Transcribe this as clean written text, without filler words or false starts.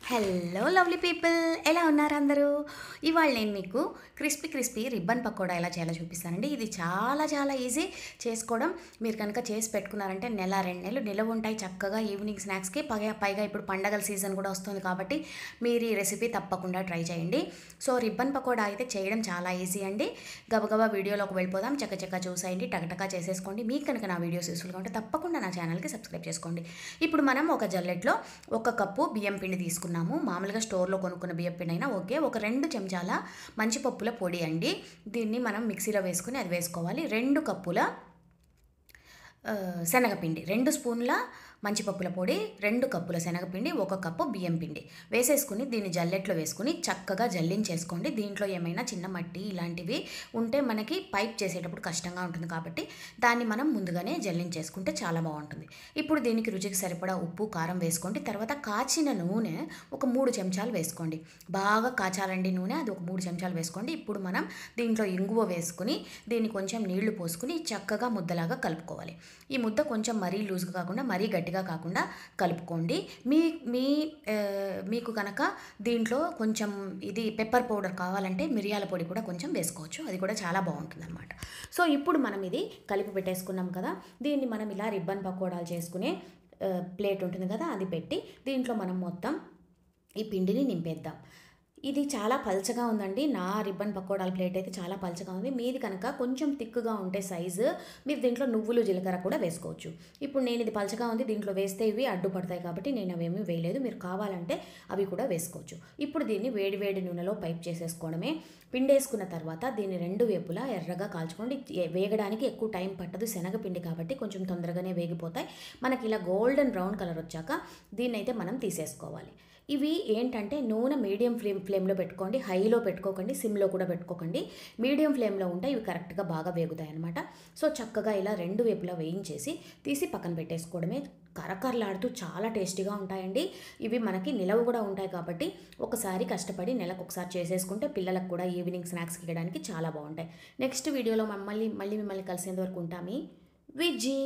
Hello lovely people, ఎలా ఉన్నారు అందరూ? ఇవాళ నేను మీకు క్రిస్పీ రిబ్బన్ పకోడా ఎలా చేయాలో చూపిస్తానండి. ఇది చాలా చాలా ఈజీ చేసుకోవడం. మీరు కనుక చేసి పెట్టుకున్నారంటే నెల 2 నెలలు నిలవ ఉంటాయి చక్కగా ఈవినింగ్ స్నాక్స్కి. పైగా ఇప్పుడు పండగల సీజన్ కూడా వస్తుంది కాబట్టి మీరు ఈ రెసిపీ తప్పకుండా ట్రై చేయండి. సో రిబ్బన్ పకోడా అయితే చేయడం చాలా ఈజీ అండి. గబగబా వీడియోలోకి వెళ్ళిపోదాం. చక్కచక్క చూసేయండి, టకటకా చేసేసుకోండి. మీకు కనుక నా వీడియోస్ యూస్ఫుల్గా ఉంటే తప్పకుండా నా ఛానల్కి సబ్స్క్రైబ్ చేసుకోండి. ఇప్పుడు మనం ఒక జల్లెట్లో 1 కప్పు బియ్యం పిండి తీసుకున్నాము. మామూలుగా స్టోర్లో కొనుక్కున్న బియ్యం పిండి అయినా ఓకే. ఒక 2 చెంచాల మంచి పప్పుల పొడి అండి. దీన్ని మనం మిక్సీలో వేసుకుని అది వేసుకోవాలి. 2 కప్పుల శనగపిండి, 2 స్పూన్ల మంచిపప్పుల పొడి, 2 కప్పుల శనగపిండి, 1 కప్పు బియ్యం పిండి వేసేసుకుని దీన్ని జల్లెట్లో వేసుకుని చక్కగా జల్లించేసుకోండి. దీంట్లో ఏమైనా చిన్న మట్టి ఇలాంటివి ఉంటే మనకి పైప్ చేసేటప్పుడు కష్టంగా ఉంటుంది కాబట్టి దాన్ని మనం ముందుగానే జల్లించేసుకుంటే చాలా బాగుంటుంది. ఇప్పుడు దీనికి రుచికి సరిపడా ఉప్పు, కారం వేసుకోండి. తర్వాత కాచిన నూనె ఒక 3 చెంచాలు వేసుకోండి. బాగా కాచాలండి నూనె, అది ఒక 3 చెంచాలు వేసుకోండి. ఇప్పుడు మనం దీంట్లో ఇంగువ వేసుకుని దీన్ని కొంచెం నీళ్లు పోసుకుని చక్కగా ముద్దలాగా కలుపుకోవాలి. ఈ ముద్ద కొంచెం మరీ లూజ్గా కాకుండా మరీ గట్టిగా కాకుండా కలుపుకోండి. మీ మీ మీకు కనుక దీంట్లో కొంచెం ఇది పెప్పర్ పౌడర్ కావాలంటే మిరియాల పొడి కూడా కొంచెం వేసుకోవచ్చు, అది కూడా చాలా బాగుంటుంది అనమాట. సో ఇప్పుడు మనం ఇది కలిపి పెట్టేసుకున్నాం కదా, దీన్ని మనం ఇలా రిబ్బన్ పకోడాలు చేసుకునే ప్లేట్ ఉంటుంది కదా, అది పెట్టి దీంట్లో మనం మొత్తం ఈ పిండిని నింపేద్దాం. ఇది చాలా పల్చగా ఉందండి. నా రిబ్బన్ పకోడాల ప్లేట్ అయితే చాలా పల్చగా ఉంది. మీది కనుక కొంచెం థిక్గా ఉంటే సైజు, మీరు దీంట్లో నువ్వులు జీలకర్ర కూడా వేసుకోవచ్చు. ఇప్పుడు నేను ఇది పల్చగా ఉంది, దీంట్లో వేస్తే ఇవి అడ్డుపడతాయి కాబట్టి నేను అవేమీ వేయలేదు. మీరు కావాలంటే అవి కూడా వేసుకోవచ్చు. ఇప్పుడు దీన్ని వేడి వేడి నూనెలో పైప్ చేసేసుకోవడమే. పిండేసుకున్న తర్వాత దీన్ని 2 వైపులా ఎర్రగా కాల్చుకోండి. వేగడానికి ఎక్కువ టైం పట్టదు, శనగపిండి కాబట్టి కొంచెం తొందరగానే వేగిపోతాయి. మనకి ఇలా గోల్డెన్ బ్రౌన్ కలర్ వచ్చాక దీన్నైతే మనం తీసేసుకోవాలి. ఇవి ఏంటంటే నూనె మీడియం ఫ్లేమ్లో పెట్టుకోండి, హైలో పెట్టుకోకండి, సిమ్లో కూడా పెట్టుకోకండి. మీడియం ఫ్లేమ్లో ఉంటే ఇవి కరెక్ట్గా బాగా వేగుతాయి అనమాట. సో చక్కగా ఇలా 2 వైపులా వేయించేసి తీసి పక్కన పెట్టేసుకోవడమే. కరకరలాడుతూ చాలా టేస్టీగా ఉంటాయండి. ఇవి మనకి నిలవ కూడా ఉంటాయి కాబట్టి ఒకసారి కష్టపడి నెలకు ఒకసారి చేసేసుకుంటే పిల్లలకు కూడా ఈవినింగ్ స్నాక్స్కి ఇవ్వడానికి చాలా బాగుంటాయి. నెక్స్ట్ వీడియోలో మళ్ళీ మిమ్మల్ని కలిసేంత వరకు ఉంటామి. విజీ.